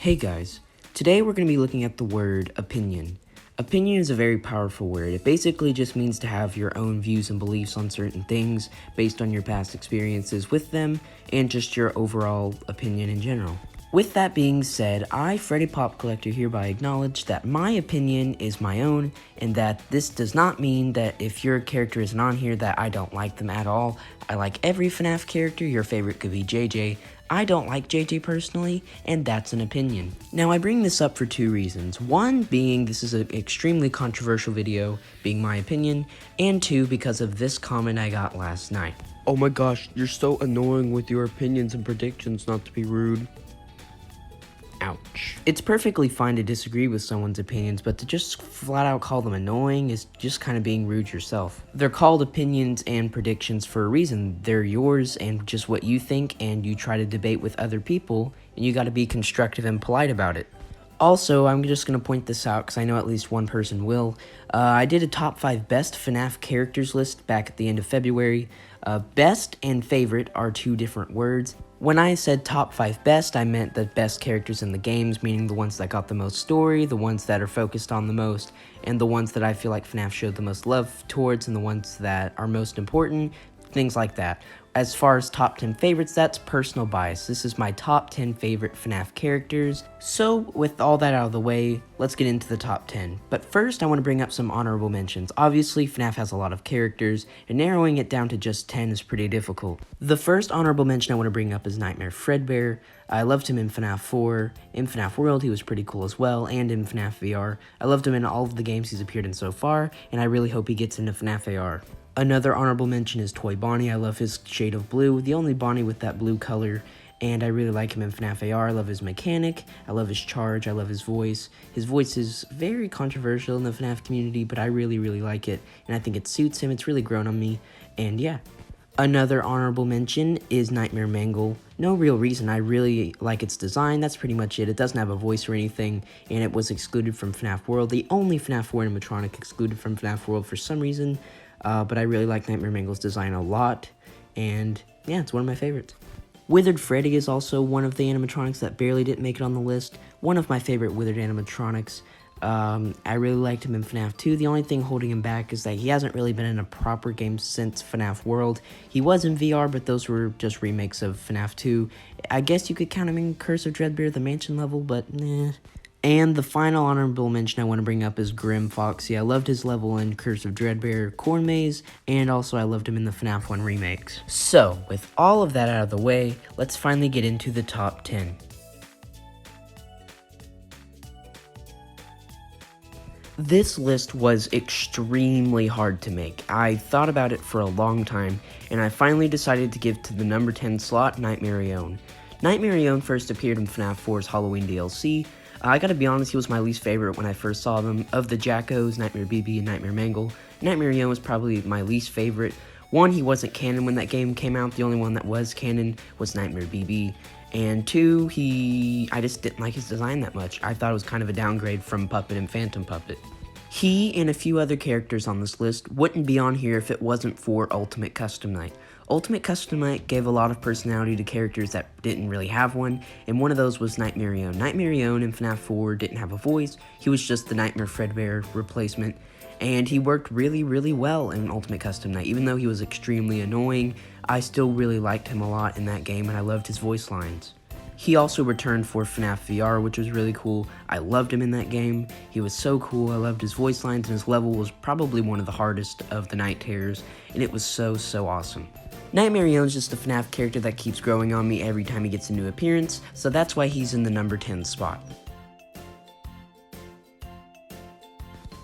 Hey guys, today we're going to be looking at the word opinion. Opinion is a very powerful word. It basically just means to have your own views and beliefs on certain things based on your past experiences with them and just your overall opinion in general. With that being said, I, Freddy Pop Collector, hereby acknowledge that my opinion is my own, and that this does not mean that if your character isn't on here that I don't like them at all. I like every FNAF character. Your favorite could be JJ. I don't like JJ personally, and that's an opinion. Now, I bring this up for two reasons. One being this is an extremely controversial video, being my opinion, and two, because of this comment I got last night. Oh my gosh, you're so annoying with your opinions and predictions, not to be rude. Ouch. It's perfectly fine to disagree with someone's opinions, but to just flat out call them annoying is just kind of being rude yourself. They're called opinions and predictions for a reason. They're yours and just what you think, and you try to debate with other people, and you gotta be constructive and polite about it. Also, I'm just going to point this out because I know at least one person will. I did a top 5 best FNAF characters list back at the end of February. Best and favorite are two different words. When I said top 5 best, I meant the best characters in the games, meaning the ones that got the most story, the ones that are focused on the most, and the ones that I feel like FNAF showed the most love towards, and the ones that are most important, things like that. As far as top 10 favorites, that's personal bias. This is my top 10 favorite FNAF characters. So, with all that out of the way, let's get into the top 10. But first, I want to bring up some honorable mentions. Obviously, FNAF has a lot of characters, and narrowing it down to just 10 is pretty difficult. The first honorable mention I want to bring up is Nightmare Freddy Bear. I loved him in FNAF 4. In FNAF World, he was pretty cool as well, and in FNAF VR. I loved him in all of the games he's appeared in so far, and I really hope he gets into FNAF AR. Another honorable mention is Toy Bonnie. I love his shade of blue, the only Bonnie with that blue color, and I really like him in FNAF AR. I love his mechanic, I love his charge, I love his voice. His voice is very controversial in the FNAF community, but I really like it, and I think it suits him. It's really grown on me, and yeah. Another honorable mention is Nightmare Mangle. No real reason, I really like its design, that's pretty much it. It doesn't have a voice or anything, and it was excluded from FNAF World. The only FNAF 4 animatronic excluded from FNAF World for some reason. But I really like Nightmare Mangle's design a lot, and yeah, it's one of my favorites. Withered Freddy is also one of the animatronics that barely didn't make it on the list. One of my favorite Withered animatronics. I really liked him in FNAF 2. The only thing holding him back is that he hasn't really been in a proper game since FNAF World. He was in VR, but those were just remakes of FNAF 2. I guess you could count him in Curse of Dreadbear, the mansion level, but nah. And the final honorable mention I want to bring up is Grim Foxy. I loved his level in Curse of Dreadbear Corn Maze, and also I loved him in the FNAF 1 remakes. So, with all of that out of the way, let's finally get into the top 10. This list was extremely hard to make. I thought about it for a long time, and I finally decided to give to the number 10 slot Nightmare Eown. Nightmare Eown first appeared in FNAF 4's Halloween DLC. I gotta be honest, he was my least favorite when I first saw them. Of the Jackos, Nightmare BB, and Nightmare Mangle, Nightmare Eown was probably my least favorite. One, he wasn't canon when that game came out. The only one that was canon was Nightmare BB. And two, I just didn't like his design that much. I thought it was kind of a downgrade from Puppet and Phantom Puppet. He and a few other characters on this list wouldn't be on here if it wasn't for Ultimate Custom Night. Ultimate Custom Night gave a lot of personality to characters that didn't really have one, and one of those was Nightmare Eown. Nightmare Eown in FNAF 4 didn't have a voice. He was just the Nightmare Freddy Bear replacement, and he worked really well in Ultimate Custom Night. Even though he was extremely annoying, I still really liked him a lot in that game, and I loved his voice lines. He also returned for FNAF VR, which was really cool. I loved him in that game. He was so cool. I loved his voice lines, and his level was probably one of the hardest of the Night Terrors, and it was so awesome. Nightmare Eown's just a FNAF character that keeps growing on me every time he gets a new appearance, so that's why he's in the number 10 spot.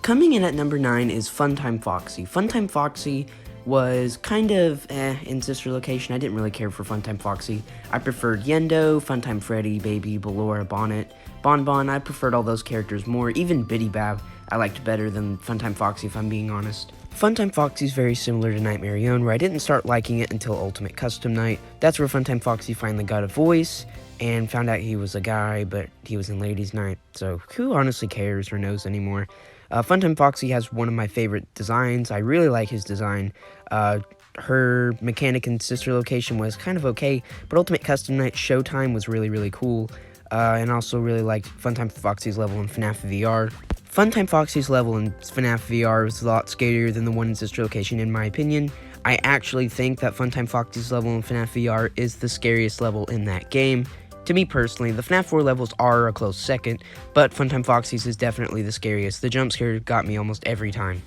Coming in at number 9 is Funtime Foxy. Funtime Foxy was kind of in sister location. I didn't really care for Funtime Foxy. I preferred Yendo, Funtime Freddy, Baby, Ballora, Bonnet, Bonbon. I preferred all those characters more. Even Biddy Bab I liked better than Funtime Foxy, if I'm being honest. Funtime Foxy is very similar to Nightmare Eown, where I didn't start liking it until Ultimate Custom Night. That's where Funtime Foxy finally got a voice, and found out he was a guy, but he was in Ladies' Night, so who honestly cares or knows anymore? Funtime Foxy has one of my favorite designs. I really like his design. Her mechanic and sister location was kind of okay, but Ultimate Custom Night Showtime was really cool. and also really liked Funtime Foxy's level in FNAF VR. Funtime Foxy's level in FNAF VR was a lot scarier than the one in Sister Location in my opinion. I actually think that Funtime Foxy's level in FNAF VR is the scariest level in that game. To me personally, the FNAF 4 levels are a close second, but Funtime Foxy's is definitely the scariest. The jump scare got me almost every time.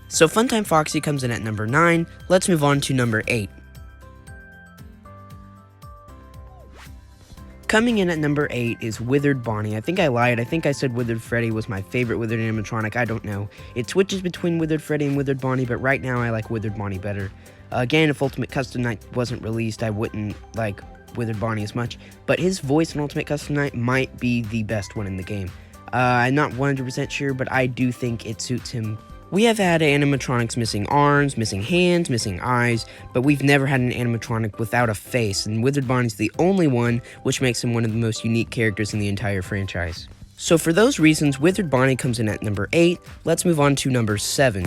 So Funtime Foxy comes in at number 9, let's move on to number 8. Coming in at number 8 is Withered Bonnie. I think I lied. I think I said Withered Freddy was my favorite Withered animatronic. I don't know. It switches between Withered Freddy and Withered Bonnie, but right now I like Withered Bonnie better. Again, if Ultimate Custom Night wasn't released, I wouldn't like Withered Bonnie as much, but his voice in Ultimate Custom Night might be the best one in the game. I'm not 100% sure, but I do think it suits him. We have had animatronics missing arms, missing hands, missing eyes, but we've never had an animatronic without a face, and Withered Bonnie's the only one, which makes him one of the most unique characters in the entire franchise. So for those reasons, Withered Bonnie comes in at number 8, let's move on to number 7.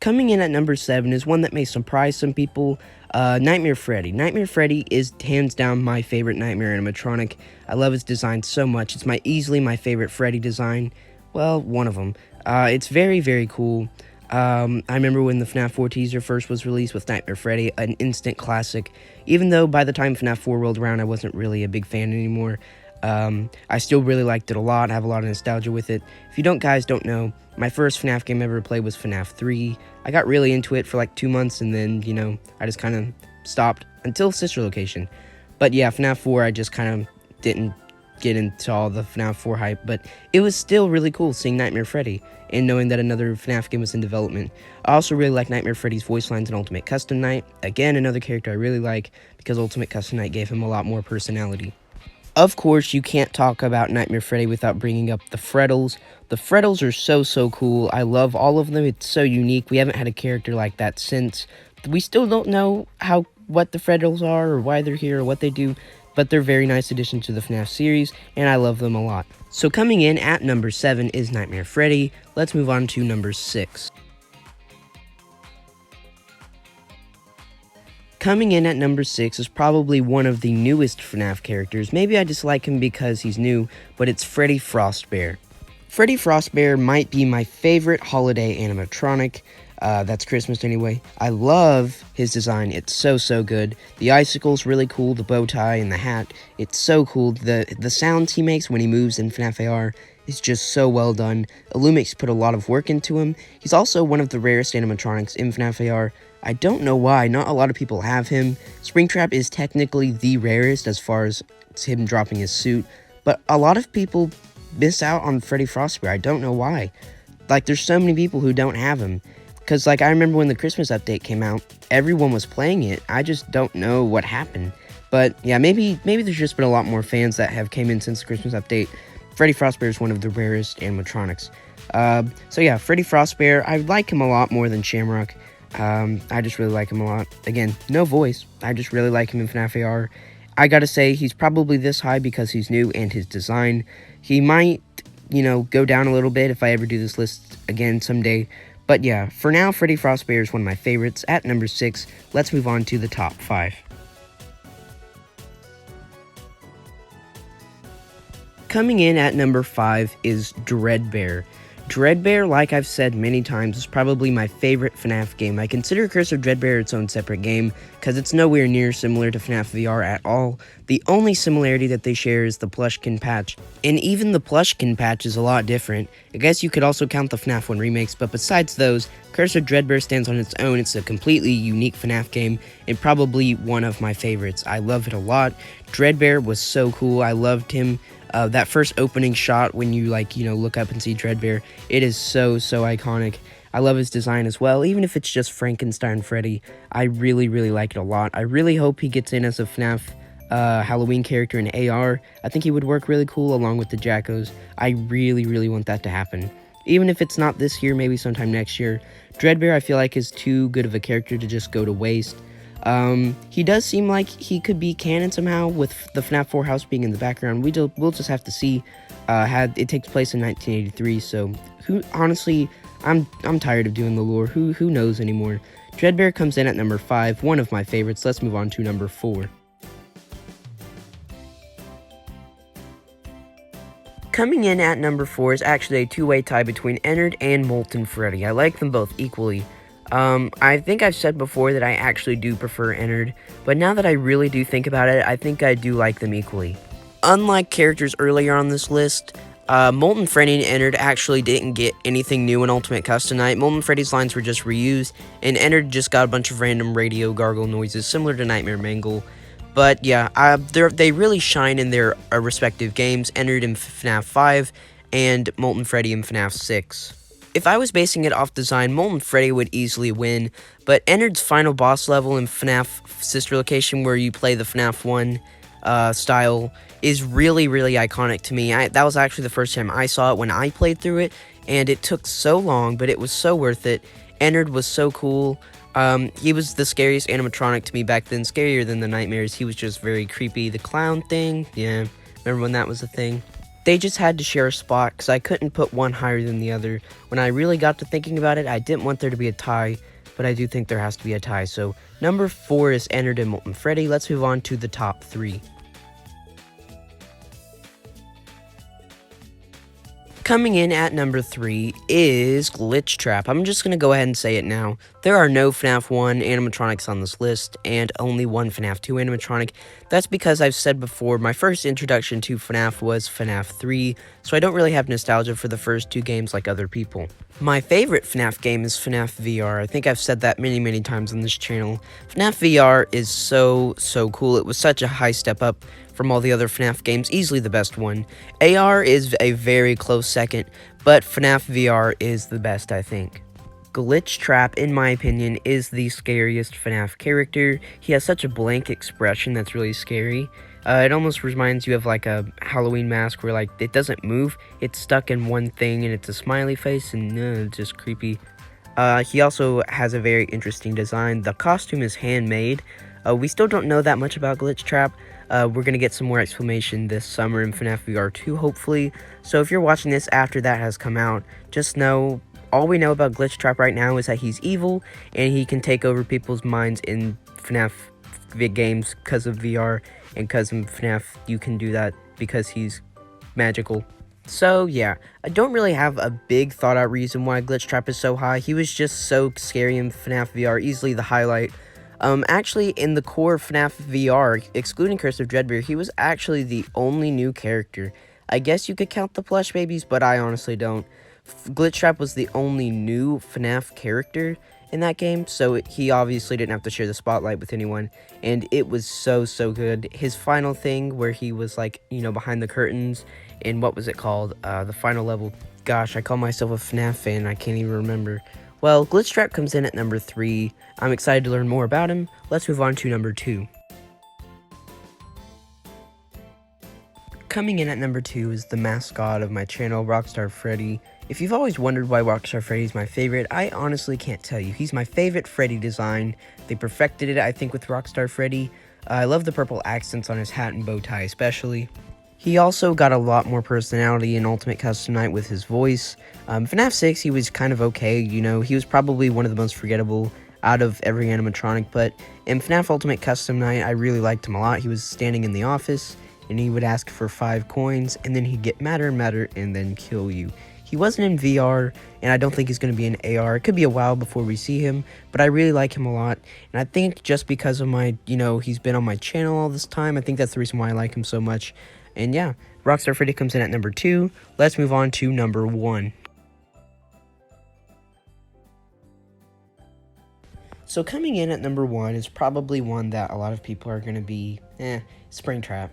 Coming in at number 7 is one that may surprise some people, Nightmare Freddy. Nightmare Freddy is hands down my favorite Nightmare animatronic. I love his design so much. It's easily my favorite Freddy design. Well, one of them. It's very, very cool. I remember when the FNAF 4 teaser first was released with Nightmare Freddy, an instant classic. Even though by the time FNAF 4 rolled around, I wasn't really a big fan anymore. I still really liked it a lot. I have a lot of nostalgia with it. If you guys don't know, my first FNAF game I ever played was FNAF 3. I got really into it for like 2 months, and then, I just kind of stopped until Sister Location. But yeah, FNAF 4, I just kind of didn't get into all the FNAF 4 hype, but it was still really cool seeing Nightmare Freddy and knowing that another FNAF game was in development. I also really like Nightmare Freddy's voice lines in Ultimate Custom Night. Again, another character I really like because Ultimate Custom Night gave him a lot more personality. Of course, you can't talk about Nightmare Freddy without bringing up the Freddles. The Freddles are so cool. I love all of them. It's so unique. We haven't had a character like that since. We still don't know what the Freddles are or why they're here or what they do, but they're a very nice addition to the FNAF series, and I love them a lot. So coming in at number 7 is Nightmare Freddy. Let's move on to number 6. Coming in at number 6 is probably one of the newest FNAF characters. Maybe I dislike him because he's new, but it's Freddy Frostbear. Freddy Frostbear might be my favorite holiday animatronic. That's Christmas anyway. I love his design. It's so good. The icicle's really cool, the bow tie and the hat. It's so cool. The sounds he makes when he moves in FNAF AR is just so well done. Illumix put a lot of work into him. He's also one of the rarest animatronics in FNAF AR. I don't know why, not a lot of people have him. Springtrap is technically the rarest as far as him dropping his suit, but a lot of people miss out on Freddy Frostbear. I don't know why. There's so many people who don't have him. Because, I remember when the Christmas update came out, everyone was playing it. I just don't know what happened. But, yeah, maybe there's just been a lot more fans that have came in since the Christmas update. Freddy Frostbear is one of the rarest animatronics. So, yeah, Freddy Frostbear, I like him a lot more than Shamrock. I just really like him a lot. Again, no voice. I just really like him in FNAF AR. I gotta say, he's probably this high because he's new and his design. He might, go down a little bit if I ever do this list again someday. But yeah, for now, Freddy Frostbear is one of my favorites. At number 6, let's move on to the top 5. Coming in at number 5 is Dreadbear. Dreadbear, like I've said many times, is probably my favorite FNAF game. I consider Curse of Dreadbear its own separate game, because it's nowhere near similar to FNAF VR at all. The only similarity that they share is the Plushkin patch, and even the Plushkin patch is a lot different. I guess you could also count the FNAF 1 remakes, but besides those, Curse of Dreadbear stands on its own. It's a completely unique FNAF game, and probably one of my favorites. I love it a lot. Dreadbear was so cool. I loved him. That first opening shot when you look up and see Dreadbear, it is so iconic. I love his design as well, even if it's just Frankenstein Freddy. I really like it a lot. I really hope he gets in as a FNAF Halloween character in AR. I think he would work really cool along with the Jackos. I really want that to happen. Even if it's not this year, maybe sometime next year. Dreadbear, I feel like, is too good of a character to just go to waste. He does seem like he could be canon somehow with the FNAF 4 house being in the background. We'll just have to see. It takes place in 1983, so honestly, I'm tired of doing the lore. Who knows anymore? Dreadbear comes in at number 5, one of my favorites. Let's move on to number 4. Coming in at number 4 is actually a two-way tie between Eown and Molten Freddy. I like them both equally. I think I've said before that I actually do prefer Eown, but now that I really do think about it, I think I do like them equally. Unlike characters earlier on this list, Molten Freddy and Eown actually didn't get anything new in Ultimate Custom Night. Molten Freddy's lines were just reused, and Eown just got a bunch of random radio gargle noises similar to Nightmare Mangle. But yeah, they really shine in their respective games, Eown in FNAF 5 and Molten Freddy in FNAF 6. If I was basing it off design, Molten Freddy would easily win, but Eown's final boss level in FNAF Sister Location, where you play the FNAF 1 style, is really, really iconic to me. That was actually the first time I saw it when I played through it, and it took so long, but it was so worth it. Eown was so cool. He was the scariest animatronic to me back then, scarier than the nightmares. He was just very creepy. The clown thing, yeah, remember when that was a thing? They just had to share a spot, because I couldn't put one higher than the other. When I really got to thinking about it, I didn't want there to be a tie, but I do think there has to be a tie. So, number 4 is Eown and Molten Freddy. Let's move on to the top 3. Coming in at number 3 is Glitchtrap. I'm just going to go ahead and say it now. There are no FNAF 1 animatronics on this list, and only one FNAF 2 animatronic. That's because I've said before, my first introduction to FNAF was FNAF 3, so I don't really have nostalgia for the first 2 games like other people. My favorite FNAF game is FNAF VR. I think I've said that many, many times on this channel. FNAF VR is so cool. It was such a high step up from all the other FNAF games, easily the best one. AR is a very close second, but FNAF VR is the best, I think. Glitchtrap, in my opinion, is the scariest FNAF character. He has such a blank expression that's really scary. It almost reminds you of like a Halloween mask where like it doesn't move, it's stuck in one thing and it's a smiley face, and it's just creepy. He also has a very interesting design. The costume is handmade. We still don't know that much about Glitchtrap. We're going to get some more explanation this summer in FNAF VR 2, hopefully. So if you're watching this after that has come out, just know, all we know about Glitchtrap right now is that he's evil, and he can take over people's minds in FNAF games because of VR, and because in FNAF you can do that because he's magical. So yeah, I don't really have a big thought out reason why Glitchtrap is so high. He was just so scary in FNAF VR, easily the highlight. Actually, in the core FNAF VR, excluding Curse of Dreadbeard, he was actually the only new character. I guess you could count the plush babies, but I honestly don't. Glitchtrap was the only new FNAF character in that game, so he obviously didn't have to share the spotlight with anyone, and it was so good. His final thing, where he was like, you know, behind the curtains, and what was it called? The final level. Gosh, I call myself a FNAF fan, I can't even remember. Well, Glitchtrap comes in at number 3. I'm excited to learn more about him. Let's move on to number 2. Coming in at number 2 is the mascot of my channel, Rockstar Freddy. If you've always wondered why Rockstar Freddy is my favorite, I honestly can't tell you. He's my favorite Freddy design. They perfected it, I think, with Rockstar Freddy. I love the purple accents on his hat and bow tie especially. He also got a lot more personality in Ultimate Custom Night with his voice. FNAF 6, he was kind of okay, you know, he was probably one of the most forgettable out of every animatronic, but in FNAF Ultimate Custom Night, I really liked him a lot. He was standing in the office, and he would ask for 5 coins, and then he'd get madder and madder, and then kill you. He wasn't in VR, and I don't think he's going to be in AR. It could be a while before we see him, but I really like him a lot, and I think just because of my, you know, he's been on my channel all this time, I think that's the reason why I like him so much. And yeah, Rockstar Freddy comes in at number 2. Let's move on to number 1. So coming in at number 1 is probably one that a lot of people are going to be, Springtrap.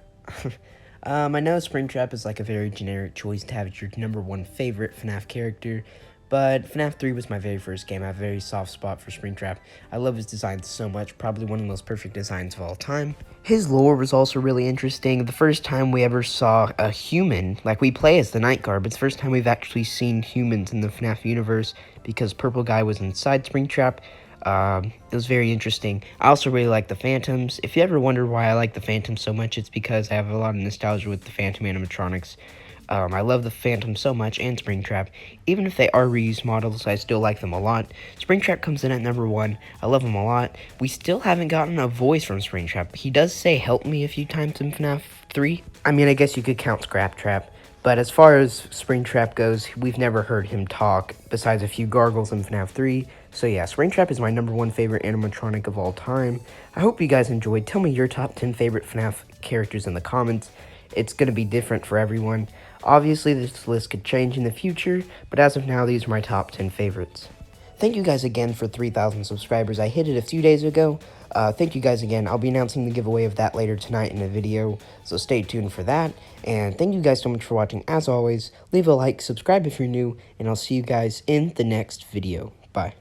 I know Springtrap is like a very generic choice to have as your number 1 favorite FNAF character, but FNAF 3 was my very first game. I have a very soft spot for Springtrap. I love his design so much, probably one of the most perfect designs of all time. His lore was also really interesting. The first time we ever saw a human, like we play as the Night Guard, but it's the first time we've actually seen humans in the FNAF universe because Purple Guy was inside Springtrap. It was very interesting. I also really like the Phantoms. If you ever wonder why I like the Phantoms so much, it's because I have a lot of nostalgia with the Phantom animatronics. I love the Phantom so much, and Springtrap. Even if they are reused models, I still like them a lot. Springtrap comes in at number 1. I love him a lot. We still haven't gotten a voice from Springtrap. He does say help me a few times in FNAF 3. I mean, I guess you could count Scraptrap. But as far as Springtrap goes, we've never heard him talk, besides a few gargles in FNAF 3. So yeah, Springtrap is my #1 favorite animatronic of all time. I hope you guys enjoyed. Tell me your top 10 favorite FNAF characters in the comments. It's going to be different for everyone. Obviously, this list could change in the future, but as of now, these are my top 10 favorites. Thank you guys again for 3,000 subscribers. I hit it a few days ago. Thank you guys again. I'll be announcing the giveaway of that later tonight in a video, so stay tuned for that. And thank you guys so much for watching. As always, leave a like, subscribe if you're new, and I'll see you guys in the next video. Bye.